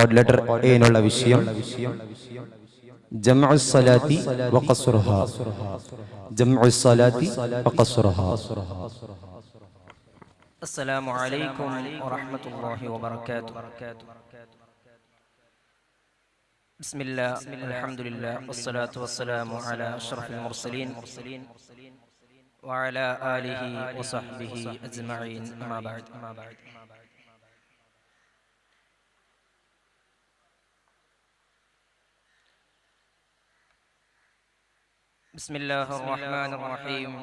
Odd letter A എന്നുള്ള വിഷയം ജംഉ സ്വലാത്തി വഖസ്റുഹാ. ജംഉ സ്വലാത്തി വഖസ്റുഹാ. അസ്സലാമു അലൈക്കും വറഹ്മത്തുള്ളാഹി വബറകാതുഹു. ബിസ്മില്ലാഹ് അൽഹംദുലില്ലാഹ് വസ്സലാത്തു വസ്സലാമു അലാ അഷ്റഫിൽ മുർസലീൻ വഅലാ ആലിഹി വസഹ്ബിഹി അജ്മഈൻ. അമ്മാ ബഅദ്. ബിസ്മില്ലാഹിർ റഹ്മാനിർ റഹീം.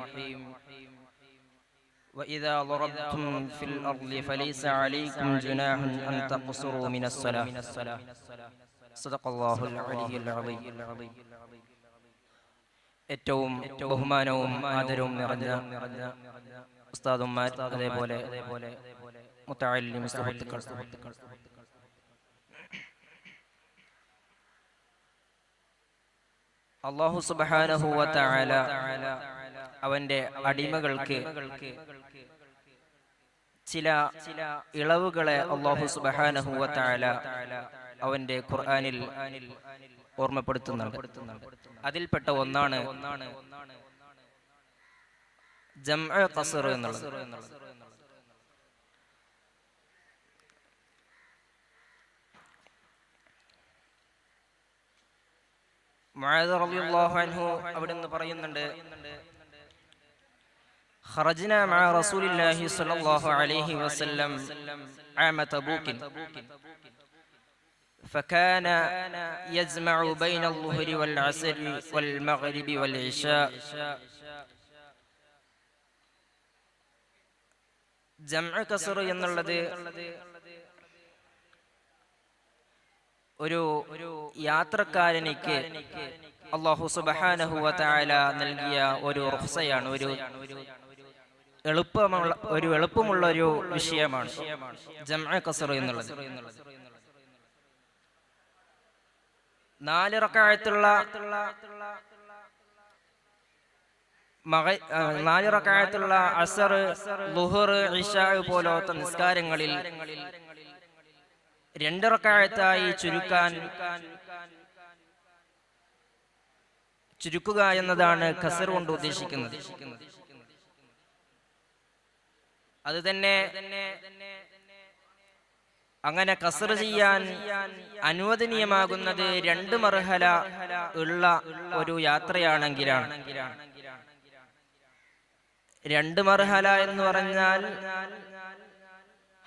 وإذا ضربتم في الأرض فليس عليكم جناح أن تقصروا من الصلاة. صدق الله العلي العظيم. ഏറ്റവും ബഹുമാനവും ആദരവും നിറഞ്ഞ ഉസ്താദുമാർ, അതേപോലെ മുതഅല്ലിം സുഹൃത്തുക്കൾ, അല്ലാഹു സുബ്ഹാനഹു വ തആല അവന്റെ അടിമകൾക്ക് ചില ഇളവുകളെ അല്ലാഹു സുബ്ഹാനഹു വ തആല അവന്റെ ഖുർആനിൽ ഓർമ്മപ്പെടുത്തുന്നുണ്ട്. അതിൽപ്പെട്ട ഒന്നാണ് ജംഉ ഖസ്ർ എന്നുള്ളത്. മുആദ് റളിയല്ലാഹു അൻഹു അവിടുന്ന് പറയുന്നുണ്ട്, ഖറജ്നാ മഅ റസൂലില്ലാഹി സ്വല്ലല്ലാഹു അലൈഹി വസല്ലം ആമ തബൂക് فكان يجمع بين الظهر والعصر والمغرب والعشاء. ജംഉ ഖസ്ർ എന്നുള്ളത് ഒരു യാത്രക്കാരനിക്ക് അല്ലാഹു സുബ്ഹാനഹു വ തആല നൽകിയ ഒരു റുഖ്സയാണ്, ഒരു എളുപ്പമുള്ള ഒരു വിഷയമാണ് ജംഉ ഖസ്ർ എന്നുള്ളത്. 4 റക്അത്തുള്ള അസ്ർ, ളുഹർ, ഇശാ പോലത്തെ നിസ്കാരങ്ങളിൽ 2 റക്അത്തായി ചുരുക്കുക എന്നതാണ് ഖസ്ർ കൊണ്ട് ഉദ്ദേശിക്കുന്നത്. അത് തന്നെ അങ്ങനെ ഖസ്ർ ചെയ്യാൻ അനുവദനീയമാകുന്നത് 2 മർഹല ഉള്ള ഒരു യാത്രയാണെങ്കിലാണ്. 2 മർഹല എന്ന് പറഞ്ഞാൽ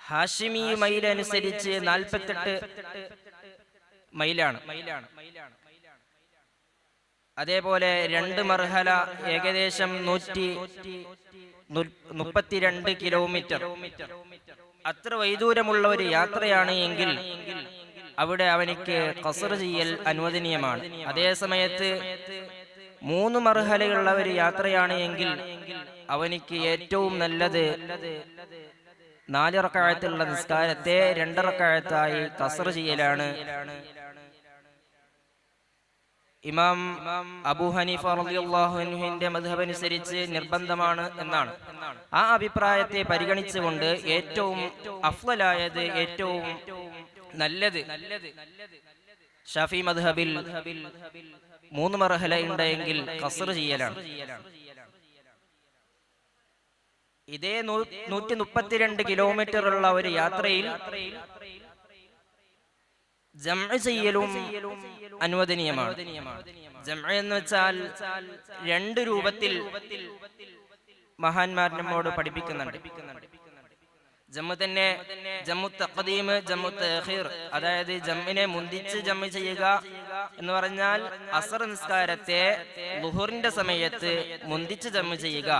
ഹാഷിമി മൈൽ അനുസരിച്ച് 48 മൈലാണ്. അതേപോലെ 2 മർഹല ഏകദേശം 132 കിലോമീറ്റർ. അത്ര വൈദൂരമുള്ള ഒരു യാത്രയാണ് എങ്കിൽ അവിടെ അവനിക്ക് ഖസ്ർ ചെയ്യൽ അനുവദനീയമാണ്. അതേ സമയത്ത് 3 മർഹലയുള്ള ഒരു യാത്രയാണ് എങ്കിൽ അവനിക്ക് ഏറ്റവും നല്ലത് 4 റക്അത്തുള്ള നിസ്കാരത്തെ 2 റക്അത്തായി ഖസ്ർ ചെയ്യലാണ്. ഇമാം അബൂ ഹനീഫ റളിയല്ലാഹു അൻഹുവിന്റെ മദ്ഹബ് അനുസരിച്ച് നിർബന്ധമാണ് എന്നാണ്. ആ അഭിപ്രായത്തെ പരിഗണിച്ചുകൊണ്ട് ഏറ്റവും അഫ്ളലായത്, ഏറ്റവും നല്ലത് ഷാഫി മദ്ഹബിൽ 3 മർഹല ഉണ്ടെങ്കിൽ ഖസ്ർ ചെയ്യലാണ്. ഇതേ 132 കിലോമീറ്റർ ഉള്ള ഒരു യാത്രയിൽ ജംഉ ചെയ്യലും അനുവദനീയമാണ്. ജംഉ എന്ന് വെച്ചാൽ 2 രൂപത്തിൽ മഹാന്മാർ നമ്മോട് പഠിപ്പിക്കുന്നുണ്ട്. ജംഉ തന്നെ ജംഉ തഖ്ദീം, ജംഉ തഅഖീർ. അതായത് ജംഇനെ മുന്തിച്ച് ജംഉ ചെയ്യുക എന്ന് പറഞ്ഞാൽ അസ്ർ നിസ്കാരത്തെ ളുഹറിന്റെ സമയത്ത് മുന്തിച്ച് ജംഉ ചെയ്യുക.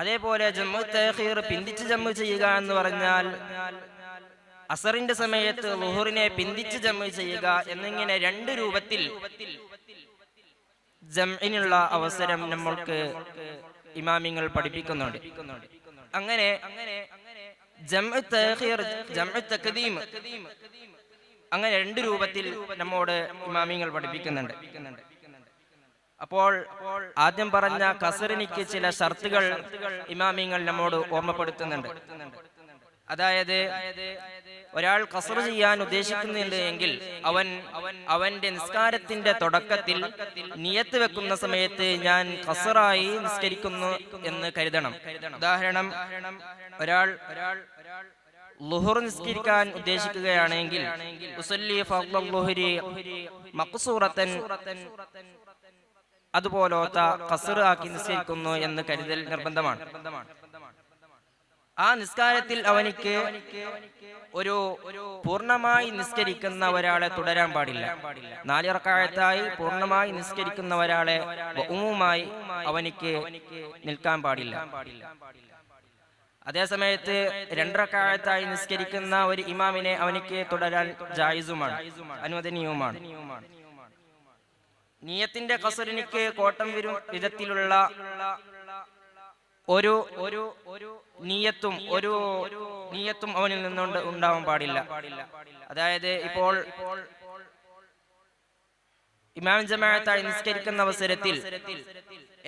അതേപോലെ ജംഉ തഅഖീർ, പിന്തിച്ച് ജംഉ ചെയ്യുക എന്ന് പറഞ്ഞാൽ അസറിന്റെ സമയത്ത് ളുഹറിനെ പിന്തിച്ച് ജംഉ ചെയ്യുക എന്നിങ്ങനെ 2 രൂപത്തിൽ ജംഇനുള്ള അവസരം നമ്മൾക്ക് ഇമാമിങ്ങൾ പഠിപ്പിക്കുന്നുണ്ട്. അങ്ങനെ ജംഉ തഅഖീർ, ജംഉ തഖ്ദീം, അങ്ങനെ 2 രൂപത്തിൽ നമ്മോട് ഇമാമിങ്ങൾ പഠിപ്പിക്കുന്നുണ്ട്. അപ്പോൾ ആദ്യം പറഞ്ഞ ഖസ്റിനിക്ക് ചില ഷർത്തുകൾ ഇമാമിങ്ങൾ നമ്മോട് ഓർമ്മപ്പെടുത്തുന്നുണ്ട്. അതായത് ഒരാൾ ഖസ്ർ ചെയ്യാൻ ഉദ്ദേശിക്കുന്നുണ്ട് എങ്കിൽ അവന്റെ നിസ്കാരത്തിന്റെ തുടക്കത്തിൽ നിയത്ത് വെക്കുന്ന സമയത്ത് ഞാൻ ഖസ്റായി നിസ്കരിക്കുന്നു എന്ന് കരുതണം. ഉദാഹരണം, ഒരാൾ ളുഹർ നിസ്കരിക്കാൻ ഉദ്ദേശിക്കുകയാണെങ്കിൽ ഉസല്ലി ഫർള ളുഹരി മഖ്സൂറത്തൻ, അതുപോലത്തെ ഖസ്ർ ആക്കി നിസ്കരിക്കുന്നു എന്ന് കരുതൽ നിർബന്ധമാണ്. ആ നിസ്കാരത്തിൽ അവനിക്ക് ഒരു പൂർണ്ണമായി നിസ്കരിക്കുന്ന ഒരാളെ തുടരാൻ പാടില്ല. 4 റക്അത്തായി പൂർണ്ണമായി നിസ്കരിക്കുന്ന ഒരാളെ ഉമ്മുമായി അവനിക്ക് നിൽക്കാൻ പാടില്ല. അതേ സമയത്ത് 2 റക്അത്തായി നിസ്കരിക്കുന്ന ഒരു ഇമാമിനെ അവനിക്ക് തുടരാൻ ജായിസുമാണ്, അനുവദനീയവുമാണ്. നിയത്തിന്റെ ഖസ്റിനിക്ക് കോട്ടം വരും വിധത്തിലുള്ള ഒരു നീയത്തും അവനിൽ നിന്നുകൊണ്ട് ഉണ്ടാവാൻ പാടില്ല. അതായത് ഇപ്പോൾ ഇമാം ജമാഅത്തായി നിസ്കരിക്കുന്ന അവസരത്തിൽ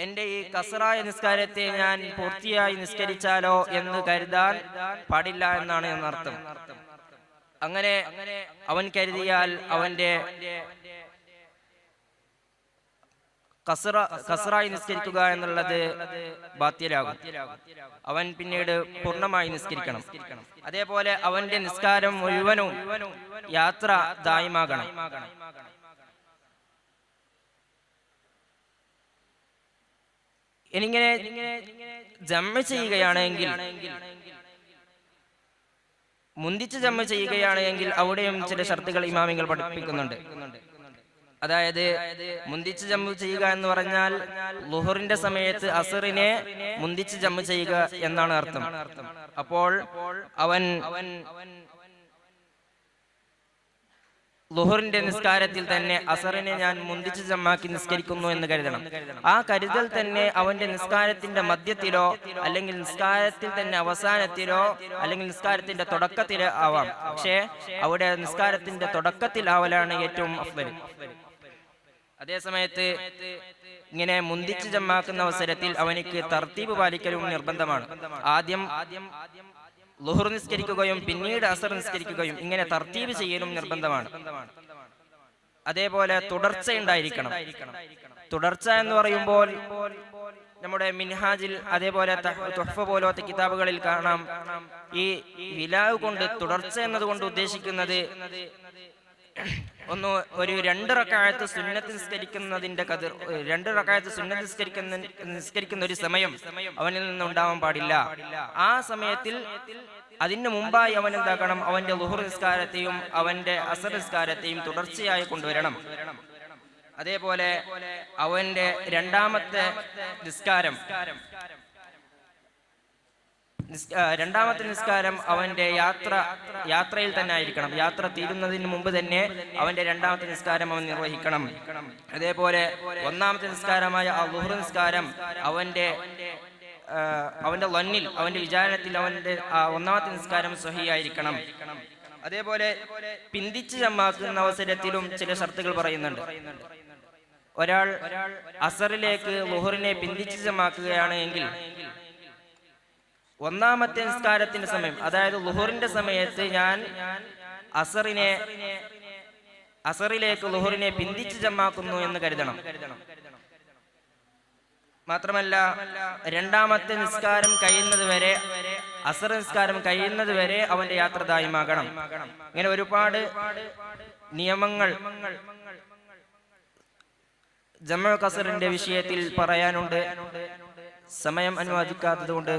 എന്റെ ഈ ഖസ്റായ നിസ്കാരത്തെ ഞാൻ പൂർത്തിയായി നിസ്കരിച്ചാലോ എന്ന് കരുതാൻ പാടില്ല എന്നാണ് എന്നർത്ഥം. അങ്ങനെ അവൻ കരുതിയാൽ അവന്റെ ഖസ്റായി നിസ്കരിക്കുക എന്നുള്ളത് ബാത്യലാകും. അവൻ പിന്നീട് പൂർണ്ണമായി നിസ്കരിക്കണം. അതേപോലെ അവന്റെ നിസ്കാരം മുഴുവനും യാത്ര ദായിമാകണം. ഇനിങ്ങനെ ജമ്മ ചെയ്യുകയാണെങ്കിൽ, മുന്തിച്ച് ജമ്മ ചെയ്യുകയാണെങ്കിൽ അവിടെയും ചില ഷർത്തുകൾ ഇമാമിങ്ങൾ പഠിപ്പിക്കുന്നുണ്ട്. അതായത് മുന്തിച്ച് ജമ്മു ചെയ്യുക എന്ന് പറഞ്ഞാൽ ളുഹറിന്റെ സമയത്ത് അസറിനെ മുന്തിച്ച് ജമ്മു ചെയ്യുക എന്നാണ് അർത്ഥം. അപ്പോൾ അവൻ ളുഹറിന്റെ നിസ്കാരത്തിൽ തന്നെ അസറിനെ ഞാൻ മുന്തിച്ച് ജമ്മാക്കി നിസ്കരിക്കുന്നു എന്ന് കരുതണം. ആ കരുതൽ തന്നെ അവന്റെ നിസ്കാരത്തിന്റെ മധ്യത്തിലോ അല്ലെങ്കിൽ നിസ്കാരത്തിൽ തന്നെ അവസാനത്തിലോ അല്ലെങ്കിൽ നിസ്കാരത്തിന്റെ തുടക്കത്തിലോ ആവാം. പക്ഷേ അവിടെ നിസ്കാരത്തിന്റെ തുടക്കത്തിൽ ആവലാണ് ഏറ്റവും അഫ്ളൽ. അതേ സമയത്ത് ഇങ്ങനെ മുന്തിച്ച് ജമ്മാക്കുന്ന അവസരത്തിൽ അവനിക്ക് തർത്തീബ് പാലിക്കലും നിർബന്ധമാണ്. ആദ്യം ളുഹർ നിസ്കരിക്കുകയും പിന്നീട് അസർ നിസ്കരിക്കുകയും ഇങ്ങനെ തർത്തീബ് ചെയ്യലും നിർബന്ധമാണ്. അതേപോലെ തുടർച്ച ഉണ്ടായിരിക്കണം. തുടർച്ച എന്ന് പറയുമ്പോൾ നമ്മുടെ മിൻഹാജിൽ അതേപോലെ തുഹ്ഫ പോലത്തെ കിതാബുകളിൽ കാണാം, ഈ വിലാവ് കൊണ്ട് തുടർച്ച എന്നതുകൊണ്ട് ഉദ്ദേശിക്കുന്നത് ഒരു 2 റക്അത്ത് സുന്നത്ത് നിസ്കരിക്കുന്നതിന്റെ കതിർ, 2 റക്അത്ത് സുന്നത്ത് നിസ്കരിക്കുന്ന ഒരു സമയം അവനിൽ നിന്ന് ഉണ്ടാവാൻ പാടില്ല. ആ സമയത്തിൽ അതിന് മുമ്പായി അവൻ എന്താക്കണം, അവന്റെ ളുഹർ നിസ്കാരത്തെയും അവന്റെ അസർ നിസ്കാരത്തെയും തുടർച്ചയായി കൊണ്ടുവരണം. അതേപോലെ അവന്റെ രണ്ടാമത്തെ നിസ്കാരം അവന്റെ യാത്രയിൽ തന്നെ ആയിരിക്കണം. യാത്ര തീരുന്നതിന് മുമ്പ് തന്നെ അവന്റെ രണ്ടാമത്തെ നിസ്കാരം അവൻ നിർവഹിക്കണം. അതേപോലെ ഒന്നാമത്തെ നിസ്കാരമായ ളുഹർ നിസ്കാരം അവന്റെ ലന്നിൽ, അവന്റെ വിചാരണത്തിൽ അവന്റെ ഒന്നാമത്തെ നിസ്കാരം സ്വഹീഹായിരിക്കണം. അതേപോലെ പിന്തിച്ച് ജമ്മാക്കുന്ന അവസരത്തിലും ചില ഷർത്തുകൾ പറയുന്നുണ്ട്. ഒരാൾ അസറിലേക്ക് ളുഹറിനെ പിന്തിച്ച് ജമ്മാക്കുകയാണ് എങ്കിൽ ഒന്നാമത്തെ നിസ്കാരത്തിന്റെ സമയം, അതായത് ളുഹറിന്റെ സമയത്ത് ഞാൻ അസറിലേക്ക് ളുഹറിനെ പിന്തിച്ച് ജമ്മാക്കുന്നു എന്ന് കരുതണം. മാത്രമല്ല രണ്ടാമത്തെ നിസ്കാരം കഴിയുന്നത് വരെ, അസർ നിസ്കാരം കഴിയുന്നത് വരെ അവന്റെ യാത്ര ദായിമാകണം. ഇങ്ങനെ ഒരുപാട് നിയമങ്ങൾ ജംഉ ഖസ്റിന്റെ വിഷയത്തിൽ പറയാനുണ്ട്. സമയം അനുവദിക്കാത്തതുകൊണ്ട്